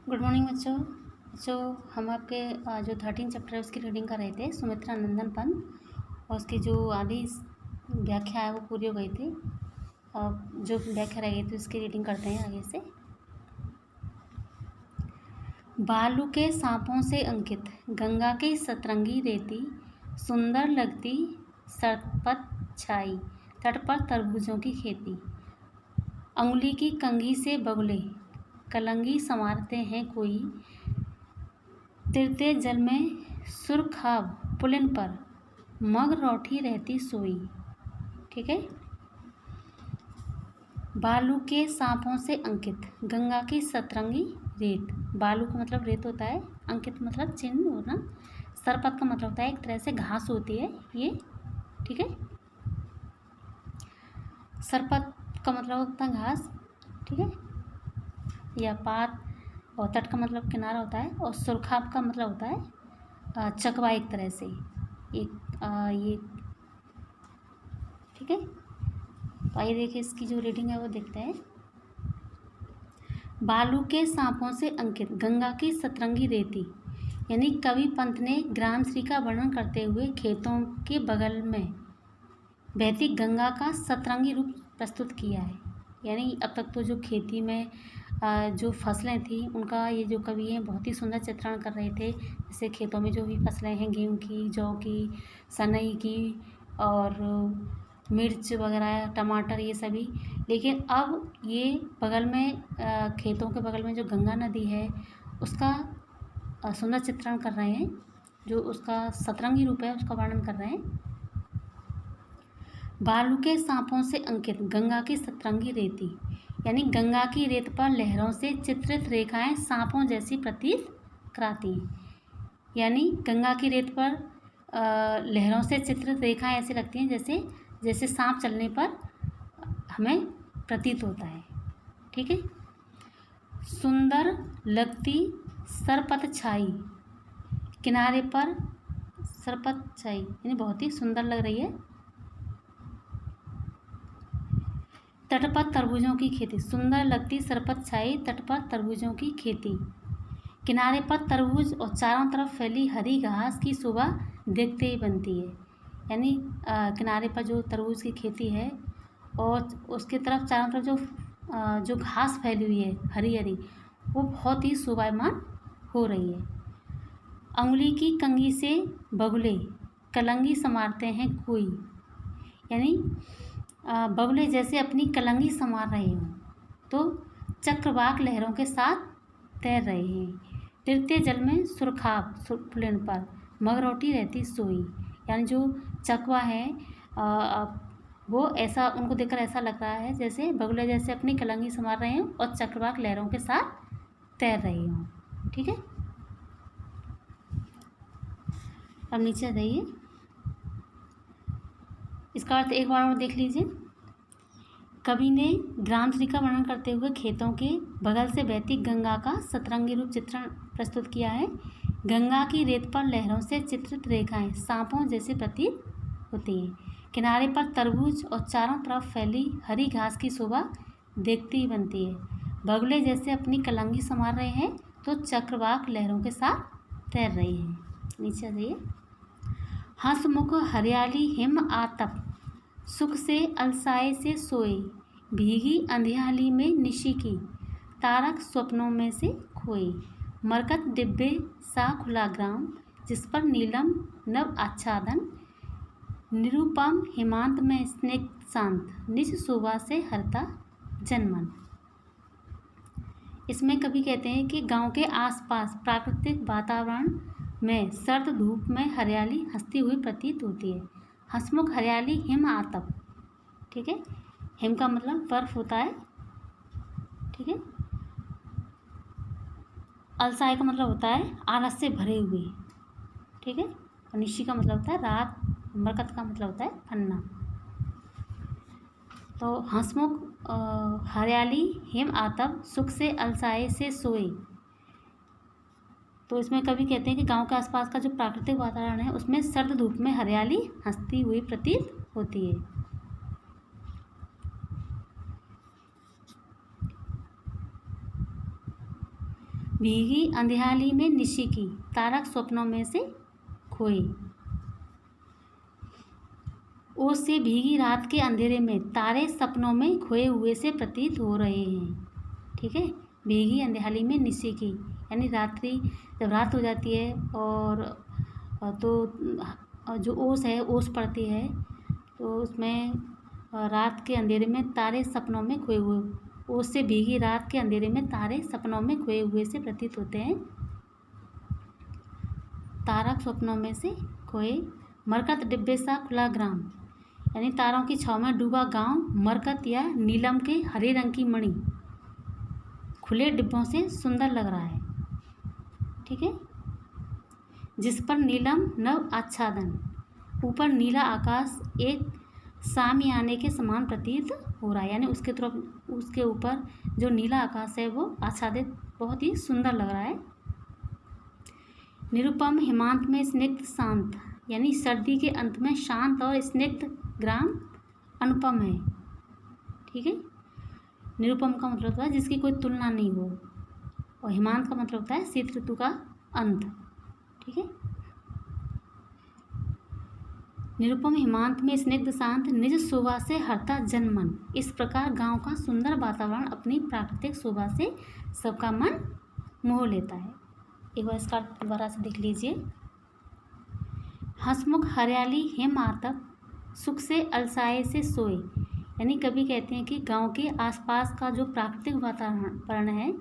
Good morning बच्चों। हम आपके जो 13 चैप्टर है उसकी रीडिंग कर रहे थे। सुमित्रा नंदन पंत और उसकी जो आधी व्याख्या है वो पूरी हो गई थी। जो व्याख्या रह गई थी उसकी रीडिंग करते हैं आगे से। बालू के सांपों से अंकित, गंगा की सतरंगी रेती, सुंदर लगती सरपत छाई, तट पर तरबूजों की खेती, अंगुली की कंघी से बगुले कलंगी संवारते हैं कोई, तिरते जल में सुरखाब पुलिन पर मग रौठी रहती सोई। ठीक है। बालू के सांपों से अंकित, गंगा की सतरंगी रेत। बालू का मतलब रेत होता है, अंकित मतलब चिन्ह होना, सरपत का मतलब होता है एक तरह से घास होती है ये। ठीक है। सरपत का मतलब होता है घास। ठीक है, या पात। और तट का मतलब किनारा होता है। और सुरखाब का मतलब होता है चकवा एक तरह से एक ये। ठीक है। तो आइए देखिए इसकी जो रीडिंग है वो देखते हैं। बालू के सांपों से अंकित, गंगा की सतरंगी रेती, यानी कवि पंत ने ग्राम श्री का वर्णन करते हुए खेतों के बगल में बहती गंगा का सतरंगी रूप प्रस्तुत किया है। यानी अब तक तो जो खेती में जो फसलें थी उनका ये जो कवि हैं बहुत ही सुंदर चित्रण कर रहे थे। जैसे खेतों में जो भी फसलें हैं, गेहूँ की, जौ की, सनई की और मिर्च वगैरह, टमाटर, ये सभी। लेकिन अब ये बगल में खेतों के बगल में जो गंगा नदी है उसका सुंदर चित्रण कर रहे हैं। जो उसका सतरंगी रूप है उसका वर्णन कर रहे हैं। बालू के सांपों से अंकित, गंगा की सतरंगी रेती, यानी गंगा की रेत पर लहरों से चित्रित रेखाएं सांपों जैसी प्रतीत कराती हैं। यानी गंगा की रेत पर लहरों से चित्रित रेखाएं ऐसी लगती हैं जैसे जैसे सांप चलने पर हमें प्रतीत होता है। ठीक है। सुंदर लगती सरपत छाई, किनारे पर सरपत छाई यानी बहुत ही सुंदर लग रही है। तट पर तरबूजों की खेती, सुंदर लगती सरपत छाई, तट पर तरबूजों की खेती, किनारे पर तरबूज और चारों तरफ फैली हरी घास की शोभा देखते ही बनती है। यानी किनारे पर जो तरबूज की खेती है और उसके तरफ चारों तरफ जो घास फैली हुई है हरी हरी, वो बहुत ही शोभायमान हो रही है। अंगुली की कंघी से बगुले कलंगी संवारते हैं कोई, यानी बगुले जैसे अपनी कलंगी संवार रहे हों तो चक्रवाक लहरों के साथ तैर रहे हैं। तिरते जल में सुरखाब पुलिन पर मगरौटी रहती सोई, यानी जो चकवा है वो ऐसा, उनको देखकर ऐसा लग रहा है जैसे बगुले जैसे अपनी कलंगी संवार रहे हों और चक्रवाक लहरों के साथ तैर रहे हों। ठीक है। अब नीचे जाइए, इसका अर्थ एक बार और देख लीजिए। कवि ने ग्राम श्री का वर्णन करते हुए खेतों के बगल से बहती गंगा का सतरंगी रूप चित्रण प्रस्तुत किया है। गंगा की रेत पर लहरों से चित्रित रेखाएं सांपों जैसे प्रतीत होती हैं। किनारे पर तरबूज और चारों तरफ फैली हरी घास की शोभा देखती ही बनती है। बगुले जैसे अपनी कलंगी संवार रहे हैं तो चक्रवाक लहरों के साथ तैर रहे हैं। नीचे आइए। हंसमुख हरियाली हिम आतप, सुख से अलसाए से सोए, भीगी अंधियाली में निशी की, तारक स्वप्नों में से खोए, मरकत डिब्बे सा खुला ग्राम, जिस पर नीलम नव आच्छादन, निरुपम हिमांत में स्निग्ध शांत, निज शोभा से हरता जनमन। इसमें कवि कहते हैं कि गांव के आसपास प्राकृतिक वातावरण में सर्द धूप में हरियाली हंसती हुई प्रतीत होती है। हंसमुख हरियाली हिम आतप। ठीक है। हिम का मतलब बर्फ होता है। ठीक है। अलसाए का मतलब होता है आलस से भरे हुए। ठीक है। और निशी का मतलब होता है रात। मरकत का मतलब होता है फन्ना। तो हंसमुख हरियाली हिम आतप, सुख से अलसाए से सोए। तो इसमें कवि कहते हैं कि गांव के आसपास का जो प्राकृतिक वातावरण है उसमें सर्द धूप में हरियाली हंसती हुई प्रतीत होती है। भीगी अंधियाली में निशी की, तारक स्वप्नों में से खोए। ओस से भीगी रात के अंधेरे में तारे सपनों में खोए हुए से प्रतीत हो रहे हैं। ठीक है, भीगी अंधियाली में निशी की यानी रात्रि, जब रात हो जाती है और तो जो ओस है, ओस पड़ती है, तो उसमें रात के अंधेरे में तारे सपनों में खोए हुए, ओस से भीगी रात के अंधेरे में तारे सपनों में खोए हुए से प्रतीत होते हैं। तारक स्वप्नों में से खोए। मरकत डिब्बे सा खुला ग्राम यानी तारों की छाव में डूबा गांव। मरकत या नीलम के हरे रंग की मणि खुले डिब्बों से सुंदर लग रहा है। ठीक है, जिस पर नीलम नव आच्छादन, ऊपर नीला आकाश एक सामियाने के समान प्रतीत हो रहा है, यानी उसके ऊपर जो नीला आकाश है वो आच्छादित बहुत ही सुंदर लग रहा है। निरुपम हेमांत में स्निग्ध शांत यानी सर्दी के अंत में शांत और स्निग्ध ग्राम अनुपम है। ठीक है, निरुपम का मतलब होता है जिसकी कोई तुलना नहीं हो, और हेमांत का मतलब होता है शीत ऋतु का अंत। ठीक है, निरुपम हेमांत में स्निग्ध शांत निज शोभा से हरता जनमन। इस प्रकार गांव का सुंदर वातावरण अपनी प्राकृतिक शोभा से सबका मन मोह लेता है। एक बार इसका दोबारा से देख लीजिए। हंसमुख हरियाली हेम आतप सुख से अलसाए से सोए, यानी कभी कहते हैं कि गांव के आसपास का जो प्राकृतिक वातावरण है